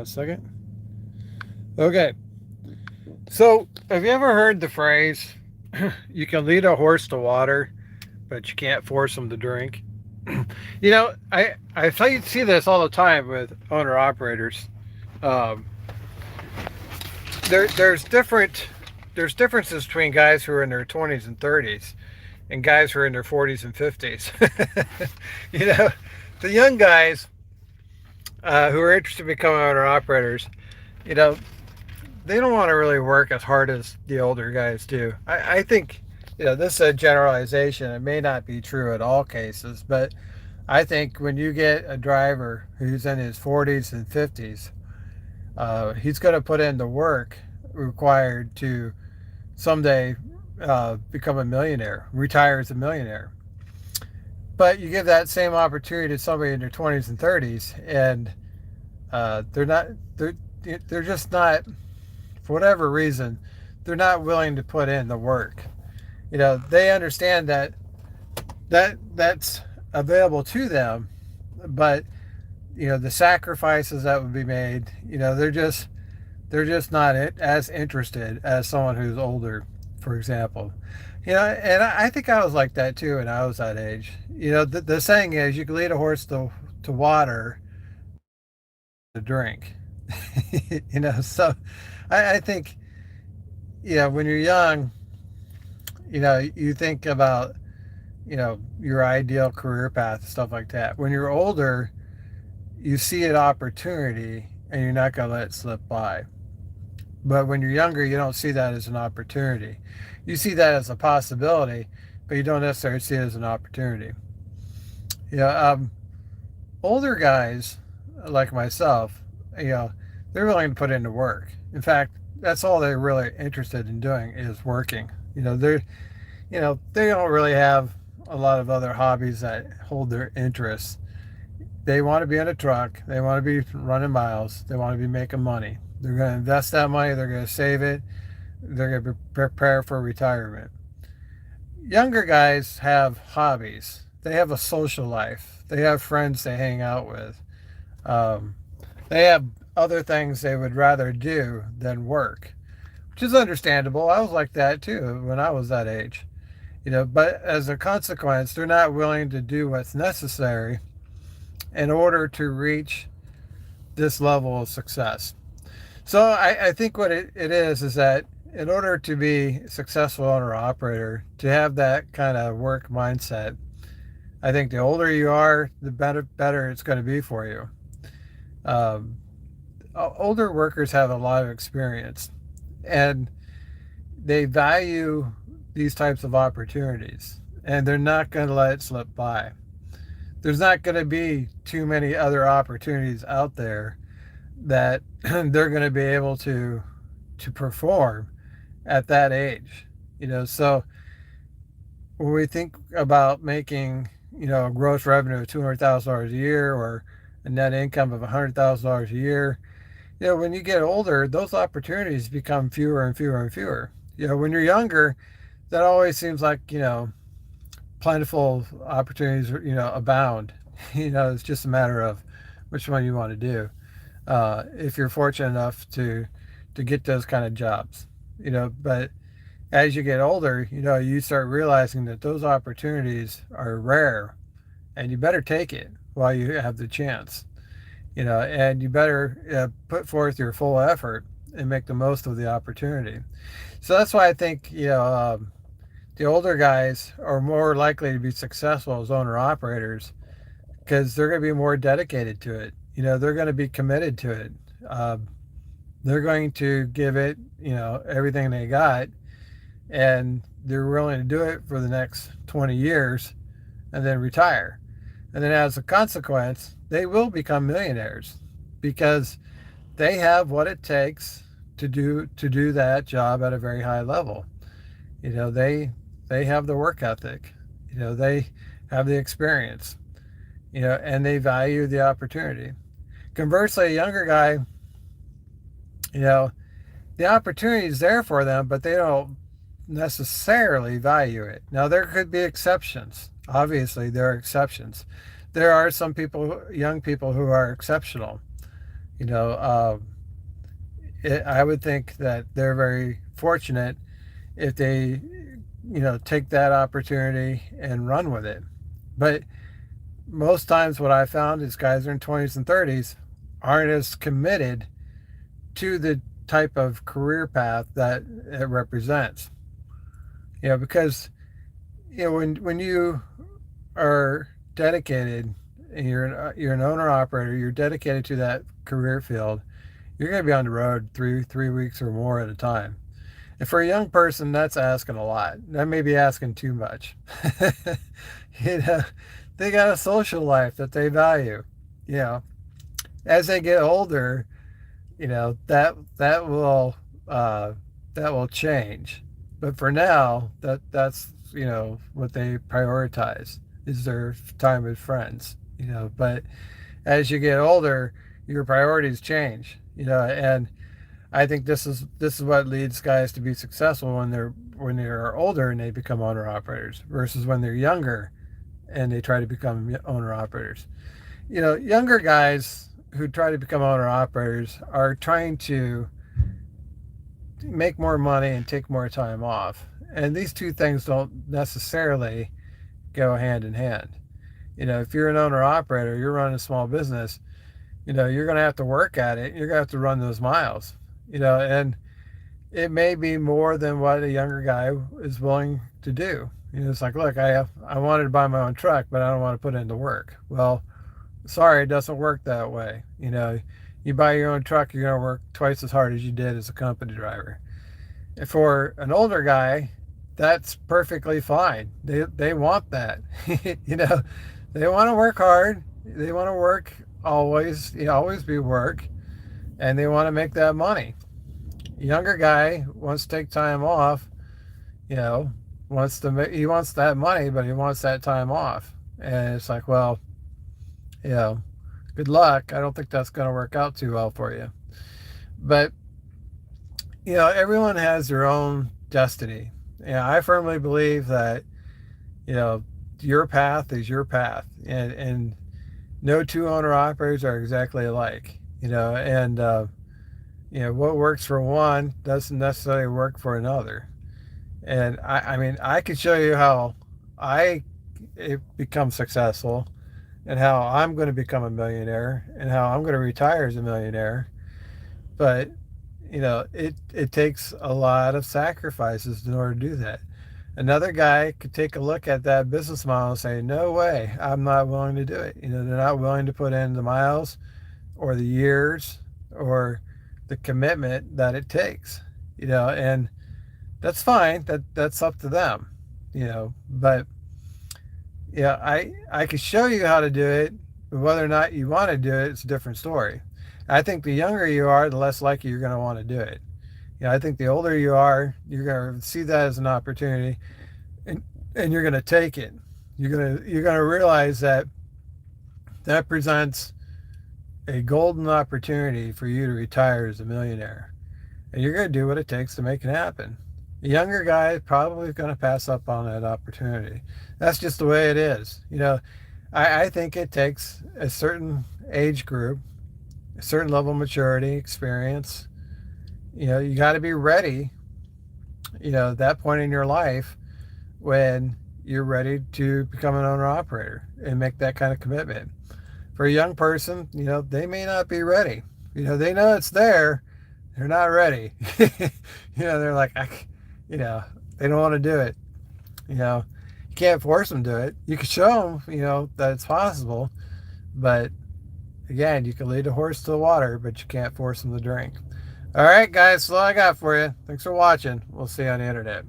A second. Okay. So, have you ever heard the phrase, you can lead a horse to water, but you can't force him to drink? I see this all the time with owner operators. Um, there's differences between guys who are in their 20s and 30s and guys who are in their 40s and 50s. you know, the young guys who are interested in becoming owner operators, you know, they don't want to really work as hard as the older guys do. I think, this is a generalization. It may not be true in all cases, but I think when you get a driver who's in his 40s and 50s, he's going to put in the work required to someday become a millionaire, retire as a millionaire. But you give that same opportunity to somebody in their 20s and 30s, and they're not, they're just not, for whatever reason, they're not willing to put in the work. They understand that's available to them, but the sacrifices that would be made, they're just not as interested as someone who's older, for example. And I think I was like that too when I was that age. The saying is you can lead a horse to water, to drink. So I think, when you're young, you think about, your ideal career path, stuff like that. When you're older, you see an opportunity and you're not going to let it slip by. But when you're younger, you don't see that as an opportunity. You see that as a possibility, but you don't necessarily see it as an opportunity. You know, um, Older guys like myself, you know, they're willing to put into work. In fact, that's all they're really interested in doing is working. They don't really have a lot of other hobbies that hold their interest. They want to be in a truck. They want to be running miles. They want to be making money. They're going to invest that money. They're going to save it. They're going to prepare for retirement. Younger guys have hobbies. They have a social life. They have friends they hang out with. Um, they have other things they would rather do than work, which is understandable. I was like that too when I was that age. But as a consequence, they're not willing to do what's necessary in order to reach this level of success. So I think what it is that in order to be a successful owner operator, to have that kind of work mindset, I think the older you are, the better it's going to be for you. Um, Older workers have a lot of experience, and they value these types of opportunities, and they're not going to let it slip by. There's not going to be too many other opportunities out there that they're going to be able to perform at that age. So when we think about making, a gross revenue of $200,000 a year or a net income of $100,000 a year, when you get older, those opportunities become fewer and fewer and fewer. When you're younger, that always seems like, plentiful opportunities, abound. It's just a matter of which one you want to do. If you're fortunate enough to get those kind of jobs, but as you get older, you start realizing that those opportunities are rare, and you better take it while you have the chance. And you better put forth your full effort and make the most of the opportunity. So that's why I think the older guys are more likely to be successful as owner operators because they're going to be more dedicated to it. They're going to be committed to it. Um, they're going to give it, everything they got, and they're willing to do it for the next 20 years and then retire. And then as a consequence, they will become millionaires because they have what it takes to do that job at a very high level. They have the work ethic. They have the experience. And they value the opportunity. Conversely, a younger guy, you know, the opportunity is there for them, but they don't necessarily value it. Now, there could be exceptions. Obviously, there are exceptions. There are some people, young people, who are exceptional. You know, I would think that they're very fortunate if they, take that opportunity and run with it. But most times, what I found is guys in 20s and 30s aren't as committed to the type of career path that it represents. Because when you are dedicated and you're an owner operator, you're dedicated to that career field. You're going to be on the road three weeks or more at a time. And for a young person, that's asking a lot. That may be asking too much. you know, they got a social life that they value. You know, as they get older, uh, that will change. But for now, that's what they prioritize is their time with friends. But as you get older, your priorities change. And I think this is what leads guys to be successful when they're older and they become owner operators versus when they're younger and they try to become owner operators. Younger guys who try to become owner operators are trying to make more money and take more time off. And these two things don't necessarily go hand in hand. If you're an owner operator, you're running a small business, you're going to have to work at it. You're going to have to run those miles, and it may be more than what a younger guy is willing to do. It's like, look, I wanted to buy my own truck, but I don't want to put in the work. Well, sorry, it doesn't work that way. You buy your own truck, you're going to work twice as hard as you did as a company driver. And for an older guy, that's perfectly fine. They want that. you know, they want to work hard. They want to work always, always be work, and they want to make that money. Younger guy wants to take time off, you know, he wants that money, but he wants that time off. And it's like, well, you know, good luck. I don't think that's going to work out too well for you. But everyone has their own destiny. I firmly believe that you know your path is your path, and no two owner operators are exactly alike. And what works for one doesn't necessarily work for another. And I mean, I could show you how I become successful and how I'm going to become a millionaire and how I'm going to retire as a millionaire. But it takes a lot of sacrifices in order to do that. Another guy could take a look at that business model and say, no way, I'm not willing to do it. They're not willing to put in the miles or the years or the commitment that it takes. And that's fine. That's up to them. But yeah, I could show you how to do it, but whether or not you want to do it, it's a different story. I think the younger you are, the less likely you're going to want to do it. I think the older you are, you're going to see that as an opportunity, and you're going to take it. You're going to realize that presents a golden opportunity for you to retire as a millionaire, and you're going to do what it takes to make it happen. The younger guy is probably going to pass up on that opportunity. That's just the way it is. I think it takes a certain age group, a certain level of maturity, experience. You got to be ready, at that point in your life when you're ready to become an owner operator and make that kind of commitment. For a young person, they may not be ready. They know it's there. They're not ready. They're like, they don't want to do it. You can't force them to do it. You can show them, that it's possible. But again, you can lead a horse to the water, but you can't force them to drink. All right, guys, that's all I got for you. Thanks for watching. We'll see you on the internet.